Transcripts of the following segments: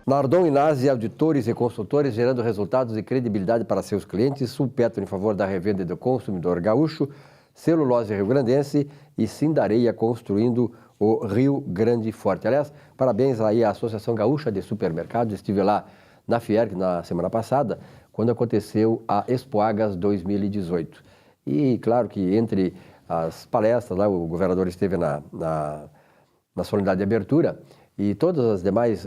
Nardon Inazzi, auditores e consultores, gerando resultados e credibilidade para seus clientes. Sulpetro em favor da revenda do consumidor gaúcho. Celulose rio-grandense e Sindareia construindo o Rio Grande Forte. Aliás, parabéns aí à Associação Gaúcha de Supermercados. Estive lá na Fierg na semana passada, quando aconteceu a Expoagas 2018. E claro que entre as palestras, lá o governador esteve na solenidade de abertura, e todas as demais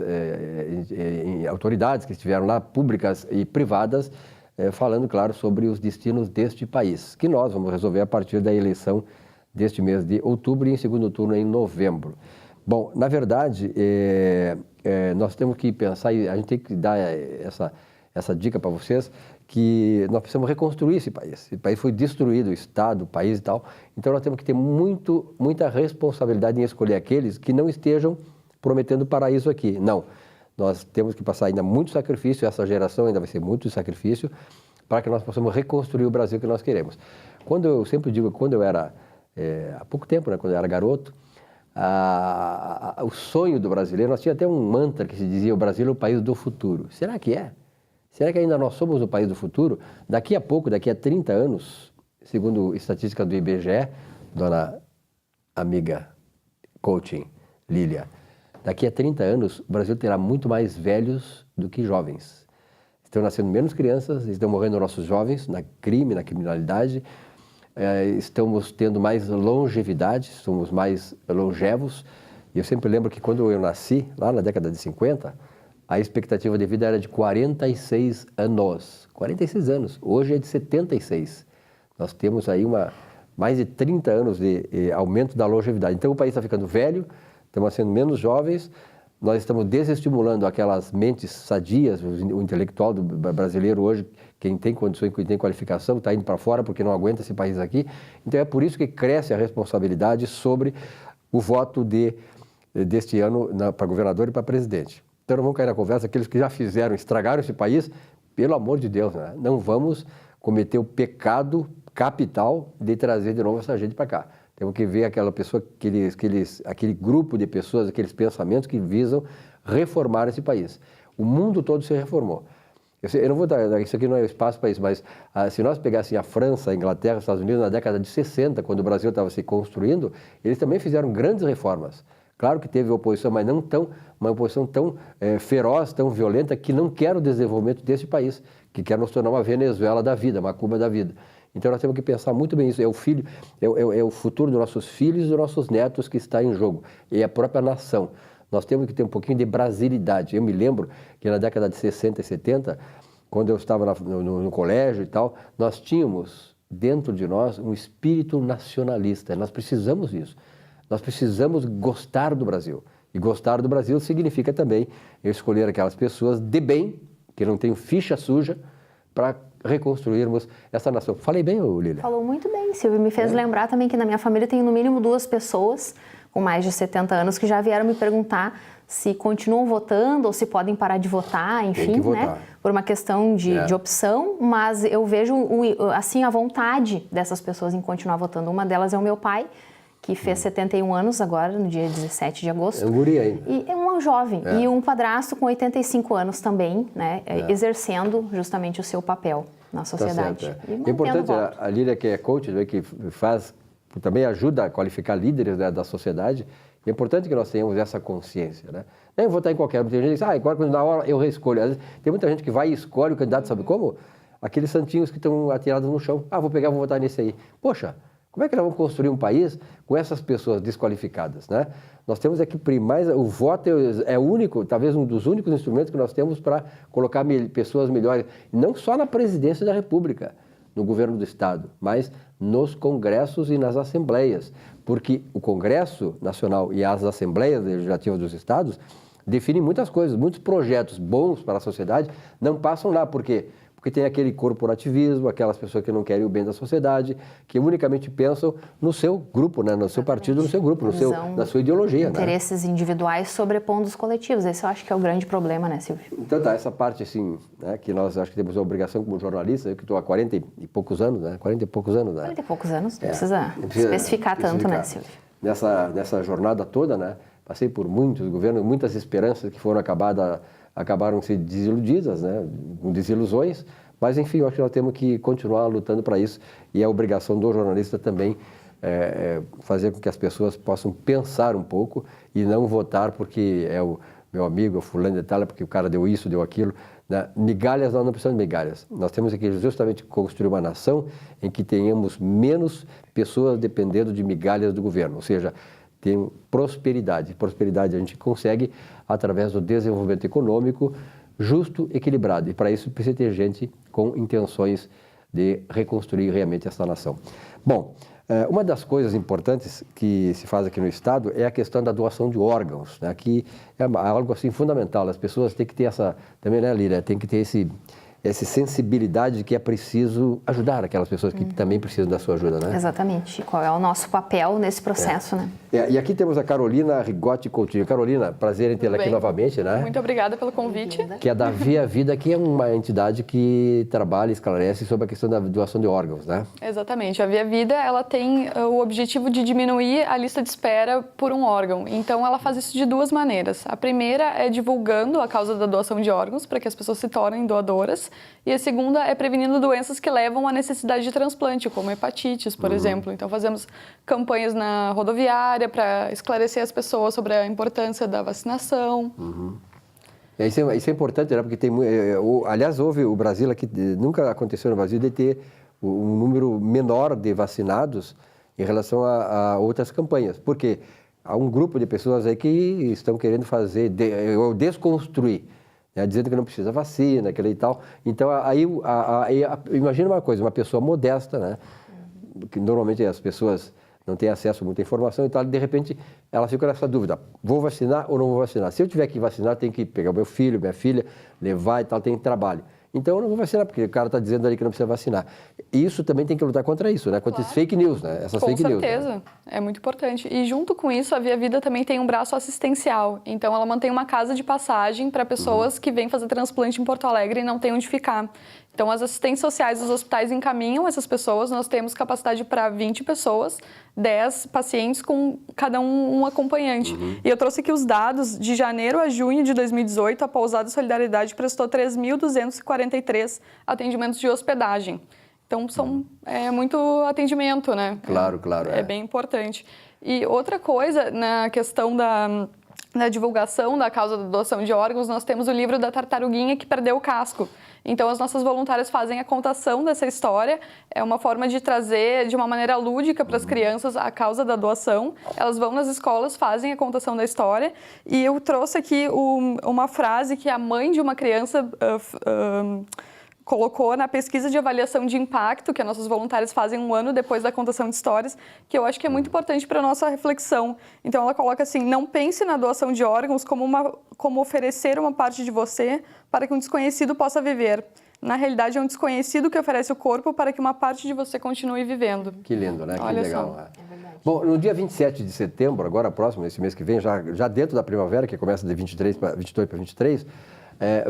autoridades que estiveram lá, públicas e privadas, falando, claro, sobre os destinos deste país, que nós vamos resolver a partir da eleição deste mês de outubro e em segundo turno em novembro. Bom, na verdade, nós temos que pensar, e a gente tem que dar essa dica para vocês, que nós precisamos reconstruir esse país. Esse país foi destruído, o Estado, o país e tal, então nós temos que ter muita responsabilidade em escolher aqueles que não estejam prometendo paraíso aqui. Não, nós temos que passar ainda muito sacrifício, essa geração ainda vai ser muito sacrifício, para que nós possamos reconstruir o Brasil que nós queremos. Quando eu sempre digo, quando eu era, há pouco tempo, né, quando eu era garoto, o sonho do brasileiro, nós tínhamos até um mantra que se dizia: o Brasil é o país do futuro. Será que é? Será que ainda nós somos o país do futuro? Daqui a pouco, daqui a 30 anos, segundo estatística do IBGE, dona amiga coaching Lília, daqui a 30 anos, o Brasil terá muito mais velhos do que jovens. Estão nascendo menos crianças, estão morrendo nossos jovens na criminalidade, estamos tendo mais longevidade, somos mais longevos. E eu sempre lembro que quando eu nasci, lá na década de 50, a expectativa de vida era de 46 anos. 46 anos, hoje é de 76. Nós temos aí mais de 30 anos de aumento da longevidade. Então o país está ficando velho, estamos sendo menos jovens, nós estamos desestimulando aquelas mentes sadias, o intelectual do brasileiro hoje, quem tem condições, quem tem qualificação, está indo para fora porque não aguenta esse país aqui. Então é por isso que cresce a responsabilidade sobre o voto deste ano para governador e para presidente. Então não vamos cair na conversa, aqueles que já estragaram esse país, pelo amor de Deus, né? Não vamos cometer o pecado capital de trazer de novo essa gente para cá. Temos que ver aquela pessoa, aquele grupo de pessoas, aqueles pensamentos que visam reformar esse país. O mundo todo se reformou. Eu não vou dar, isso aqui não é espaço para isso, mas se nós pegássemos a França, a Inglaterra, os Estados Unidos, na década de 60, quando o Brasil estava se construindo, eles também fizeram grandes reformas. Claro que teve oposição, mas não uma oposição tão feroz, tão violenta, que não quer o desenvolvimento desse país, que quer nos tornar uma Venezuela da vida, uma Cuba da vida. Então nós temos que pensar muito bem isso. É o futuro dos nossos filhos e dos nossos netos que está em jogo. E a própria nação. Nós temos que ter um pouquinho de brasilidade. Eu me lembro que na década de 60 e 70, quando eu estava no colégio e tal, nós tínhamos dentro de nós um espírito nacionalista. Nós precisamos disso. Nós precisamos gostar do Brasil. E gostar do Brasil significa também eu escolher aquelas pessoas de bem, que não tenham ficha suja, para reconstruirmos essa nação. Falei bem, Lília? Falou muito bem, Silvio. Me fez lembrar também que na minha família tem no mínimo 2 pessoas com mais de 70 anos que já vieram me perguntar se continuam votando ou se podem parar de votar, enfim, né? Por uma questão de opção, mas eu vejo assim a vontade dessas pessoas em continuar votando. Uma delas é o meu pai, que fez 71 anos agora, no dia 17 de agosto. É um guri ainda. E é um jovem. E um padrasto com 85 anos também, né? Exercendo justamente o seu papel na sociedade. Tá certo, é importante, a Lília, que é coach, que também ajuda a qualificar líderes da sociedade, é importante que nós tenhamos essa consciência, né? Nem votar em qualquer um. Tem gente que diz, agora quando na hora eu reescolho. Às vezes, tem muita gente que vai e escolhe o candidato, sabe como? Aqueles santinhos que estão atirados no chão. Vou votar nesse aí. Poxa, como é que nós vamos construir um país com essas pessoas desqualificadas, né? Nós temos que primar, o voto é único, talvez um dos únicos instrumentos que nós temos para colocar pessoas melhores, não só na presidência da República, no governo do Estado, mas nos congressos e nas assembleias, porque o Congresso Nacional e as assembleias legislativas dos estados definem muitas coisas, muitos projetos bons para a sociedade não passam lá, por quê? Por Porque tem aquele corporativismo, aquelas pessoas que não querem o bem da sociedade, que unicamente pensam no seu grupo, né? No seu partido, no seu grupo, na sua ideologia. Interesses individuais sobrepondo os coletivos. Esse eu acho que é o grande problema, né, Silvio? Então tá, essa parte assim, né, que nós acho que temos a obrigação como jornalista, eu que estou há 40 e poucos anos, né? 40 e poucos anos, né? 40 e poucos anos, não precisa especificar tanto, né, Silvio? Nessa jornada toda, né? Passei por muitos governos, muitas esperanças que acabaram se desiludidas, né? Com desilusões, mas enfim, eu acho que nós temos que continuar lutando para isso e é a obrigação do jornalista também fazer com que as pessoas possam pensar um pouco e não votar porque é o meu amigo, fulano de tal, porque o cara deu isso, deu aquilo. Né? Migalhas, nós não precisamos de migalhas. Nós temos que justamente construir uma nação em que tenhamos menos pessoas dependendo de migalhas do governo, ou seja, tem prosperidade. Prosperidade a gente consegue através do desenvolvimento econômico justo, equilibrado. E para isso precisa ter gente com intenções de reconstruir realmente essa nação. Bom, uma das coisas importantes que se faz aqui no Estado é a questão da doação de órgãos, né? Que é algo assim fundamental. As pessoas têm que ter essa, também, né, Lília, tem que ter essa sensibilidade de que é preciso ajudar aquelas pessoas que também precisam da sua ajuda, né? Exatamente. Qual é o nosso papel nesse processo, né? E aqui temos a Carolina Rigotti Coutinho. Carolina, prazer em tê-la aqui novamente, né? Muito obrigada pelo convite. Que é da Via Vida, que é uma entidade que trabalha e esclarece sobre a questão da doação de órgãos, né? Exatamente. A Via Vida, ela tem o objetivo de diminuir a lista de espera por um órgão. Então, ela faz isso de duas maneiras. A primeira é divulgando a causa da doação de órgãos, para que as pessoas se tornem doadoras. E a segunda é prevenindo doenças que levam à necessidade de transplante, como hepatites, por exemplo. Então, fazemos campanhas na rodoviária para esclarecer as pessoas sobre a importância da vacinação. Isso é importante, né? Porque tem, aliás, o Brasil aqui, nunca aconteceu no Brasil de ter um número menor de vacinados em relação a outras campanhas. Porque há um grupo de pessoas aí que estão querendo desconstruir, né, dizendo que não precisa vacina, aquele e tal. Então, imagina uma coisa, uma pessoa modesta, né, que normalmente as pessoas não têm acesso a muita informação e tal, e de repente ela fica nessa dúvida, vou vacinar ou não vou vacinar? Se eu tiver que vacinar, tem que pegar o meu filho, minha filha, levar e tal, tem trabalho. Então eu não vou vacinar, porque o cara está dizendo ali que não precisa vacinar. E isso também tem que lutar contra isso, né? Contra esses fake news, né? Essas fake news. Com certeza, é muito importante. E junto com isso, a Via Vida também tem um braço assistencial. Então ela mantém uma casa de passagem para pessoas que vêm fazer transplante em Porto Alegre e não têm onde ficar. Então as assistentes sociais dos hospitais encaminham essas pessoas, nós temos capacidade para 20 pessoas, 10 pacientes com cada um acompanhante. E eu trouxe aqui os dados de janeiro a junho de 2018, a Pousada Solidariedade prestou 3.243 atendimentos de hospedagem. Então é muito atendimento, né? Claro. É bem importante. E outra coisa, na questão da divulgação da causa da doação de órgãos, nós temos o livro da tartaruguinha que perdeu o casco. Então, as nossas voluntárias fazem a contação dessa história. É uma forma de trazer de uma maneira lúdica para as crianças a causa da doação. Elas vão nas escolas, fazem a contação da história. E eu trouxe aqui uma frase que a mãe de uma criança colocou na pesquisa de avaliação de impacto, que as nossas voluntárias fazem um ano depois da contação de histórias, que eu acho que é muito importante para a nossa reflexão. Então, ela coloca assim, não pense na doação de órgãos como oferecer uma parte de você para que um desconhecido possa viver. Na realidade, é um desconhecido que oferece o corpo para que uma parte de você continue vivendo. Que lindo, né? Olha que legal. Só. É verdade. Bom, no dia 27 de setembro, agora próximo, esse mês que vem, já dentro da primavera, que começa de 22 para 23,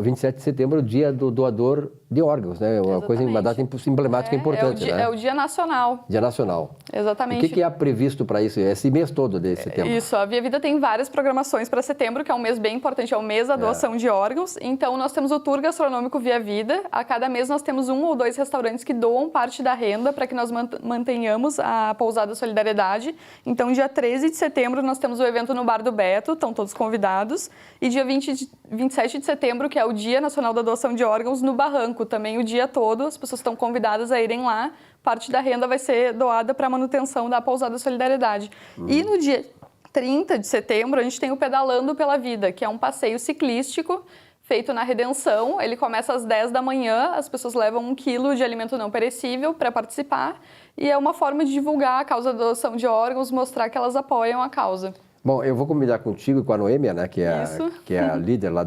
27 de setembro é o dia do doador de órgãos, né? Uma data emblemática importante, né? É o Dia Nacional. Dia Nacional. Exatamente. O que é previsto para isso, esse mês todo de setembro? Isso, a Via Vida tem várias programações para setembro, que é um mês bem importante, é o mês da doação de órgãos. Então, nós temos o Tour Gastronômico Via Vida. A cada mês nós temos 1 ou 2 restaurantes que doam parte da renda para que nós mantenhamos a Pousada Solidariedade. Então, dia 13 de setembro, nós temos o evento no Bar do Beto, estão todos convidados. E dia 27 de setembro, que é o Dia Nacional da Doação de Órgãos, no Barranco, também o dia todo, as pessoas estão convidadas a irem lá, parte da renda vai ser doada para a manutenção da Pousada Solidariedade. E no dia 30 de setembro, a gente tem o Pedalando pela Vida, que é um passeio ciclístico feito na Redenção. Ele começa às 10 da manhã, as pessoas levam 1 quilo de alimento não perecível para participar, e é uma forma de divulgar a causa da doação de órgãos, mostrar que elas apoiam a causa. Bom, eu vou combinar contigo e com a Noêmia, né, que é a líder lá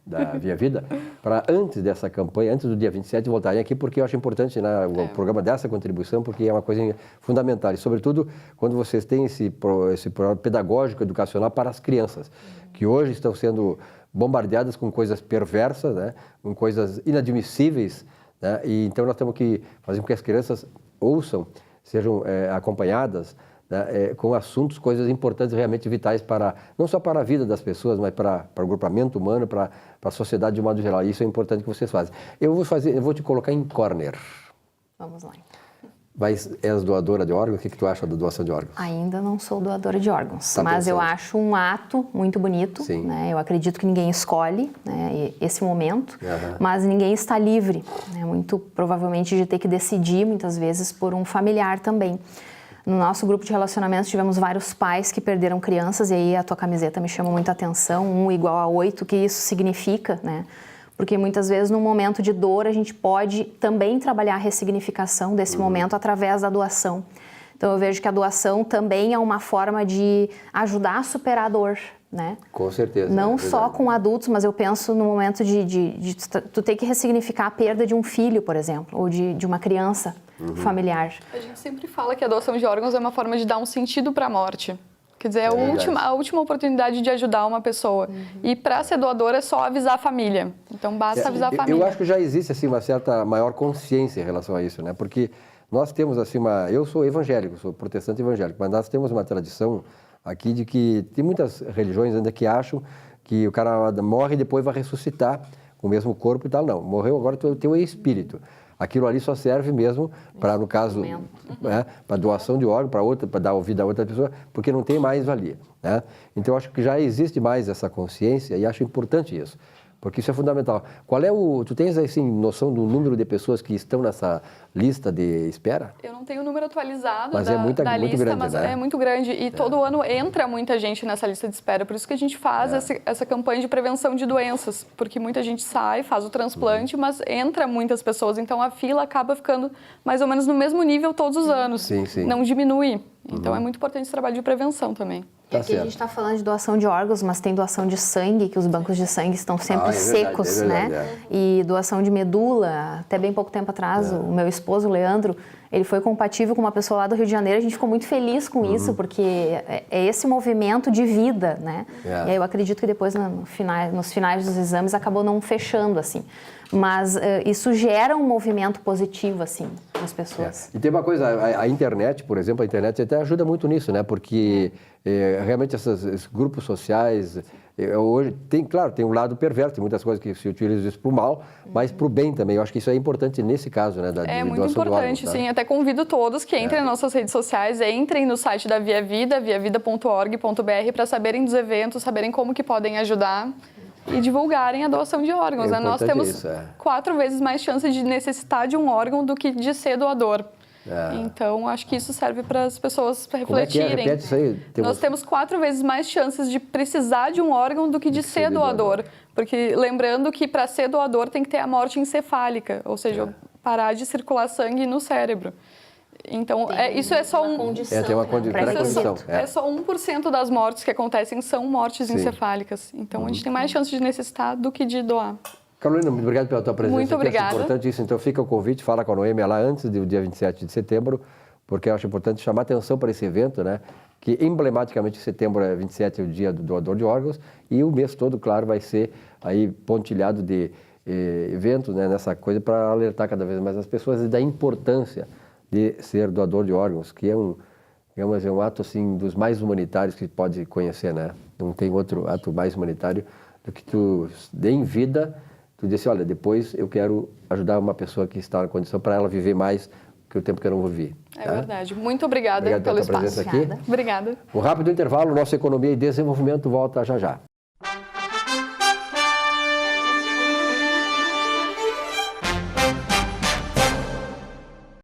da Via Vida, para antes dessa campanha, antes do dia 27, voltarem aqui, porque eu acho importante, né, o programa dessa contribuição, porque é uma coisa fundamental, e sobretudo quando vocês têm esse programa pedagógico, educacional para as crianças, que hoje estão sendo bombardeadas com coisas perversas, né, com coisas inadmissíveis, né, e então nós temos que fazer com que as crianças ouçam, sejam acompanhadas, né, com assuntos, coisas importantes, realmente vitais para, não só para a vida das pessoas, mas para o grupamento humano, para a sociedade de modo geral. Isso é importante que vocês façam. Eu vou te colocar em corner. Vamos lá. Mas és doadora de órgãos? O que tu acha da doação de órgãos? Ainda não sou doadora de órgãos, mas eu acho um ato muito bonito. Né? Eu acredito que ninguém escolhe, né, esse momento, mas ninguém está livre, né, muito provavelmente de ter que decidir, muitas vezes, por um familiar também. No nosso grupo de relacionamentos tivemos vários pais que perderam crianças, e aí a tua camiseta me chama muita atenção, 1 igual a 8, o que isso significa, né? Porque muitas vezes num momento de dor a gente pode também trabalhar a ressignificação desse momento através da doação. Então eu vejo que a doação também é uma forma de ajudar a superar a dor, né? Com certeza. Não só com adultos, mas eu penso no momento de tu ter que ressignificar a perda de um filho, por exemplo, ou de uma criança familiar. A gente sempre fala que a doação de órgãos é uma forma de dar um sentido para a morte. Quer dizer, é a última oportunidade de ajudar uma pessoa. E para ser doador é só avisar a família. Então basta avisar a família. Eu acho que já existe assim uma certa maior consciência em relação a isso, né? Porque nós temos assim eu sou evangélico, sou protestante evangélico, mas nós temos uma tradição aqui de que tem muitas religiões ainda que acham que o cara morre e depois vai ressuscitar com o mesmo corpo e tal. Não, morreu, agora o teu espírito. Aquilo ali só serve mesmo para, no caso, para doação de órgão, para dar vida a outra pessoa, porque não tem mais valia. Né? Então, eu acho que já existe mais essa consciência e acho importante isso, porque isso é fundamental. Tu tens, assim, noção do número de pessoas que estão nessa lista de espera? Eu não tenho o número atualizado mas da muito lista, grande, mas né? É muito grande. E todo ano entra muita gente nessa lista de espera. Por isso que a gente faz essa campanha de prevenção de doenças. Porque muita gente sai, faz o transplante, mas entra muitas pessoas. Então, a fila acaba ficando mais ou menos no mesmo nível todos os anos. Sim, sim. Não diminui. Então, é muito importante esse trabalho de prevenção também. Aqui a gente está falando de doação de órgãos, mas tem doação de sangue, que os bancos de sangue estão sempre secos, né? E doação de medula, até bem pouco tempo atrás, o meu esposo, o Leandro, ele foi compatível com uma pessoa lá do Rio de Janeiro, a gente ficou muito feliz com isso, porque é esse movimento de vida, né? E aí eu acredito que depois, nos finais dos exames, acabou não fechando, assim. Mas isso gera um movimento positivo, assim, nas pessoas. E tem uma coisa, a internet, por exemplo, a internet até ajuda muito nisso, né? Porque realmente esses grupos sociais, hoje, claro, tem um lado perverso, tem muitas coisas que se utilizam isso para o mal, mas para o bem também. Eu acho que isso é importante nesse caso, né? É muito importante, sim. Tá? Até convido todos que entrem nas nossas redes sociais, entrem no site da Via Vida, viavida.org.br, para saberem dos eventos, saberem como que podem ajudar e divulgarem a doação de órgãos. Né? Nós temos 4 vezes mais chance de necessitar de um órgão do que de ser doador. Então, acho que isso serve para as pessoas refletirem. Como é que é? Repete isso aí. Nós temos 4 vezes mais chances de precisar de um órgão do que de ser doador. Porque, lembrando que para ser doador tem que ter a morte encefálica, ou seja, parar de circular sangue no cérebro. Então, isso é só um... Condição, tem uma condição. É só 1% das mortes que acontecem são mortes encefálicas. Então, a gente tem mais chance de necessitar do que de doar. Carolina, muito obrigado pela tua presença. Muito obrigada. É importante isso. Então, fica o convite, fala com a Noêmia lá antes do dia 27 de setembro, porque eu acho importante chamar atenção para esse evento, né? Que emblematicamente setembro 27 é o dia do doador de órgãos e o mês todo, claro, vai ser aí pontilhado de eventos, né? Nessa coisa para alertar cada vez mais as pessoas e da importância de ser doador de órgãos, que é um ato assim dos mais humanitários que pode conhecer, né? Não tem outro ato mais humanitário do que tu dê em vida, tu diz assim, olha, depois eu quero ajudar uma pessoa que está na condição para ela viver mais que o tempo que eu não vou viver. É verdade. Muito obrigada pelo espaço. Aqui. Obrigada. Um rápido intervalo, nossa Economia e Desenvolvimento volta já já.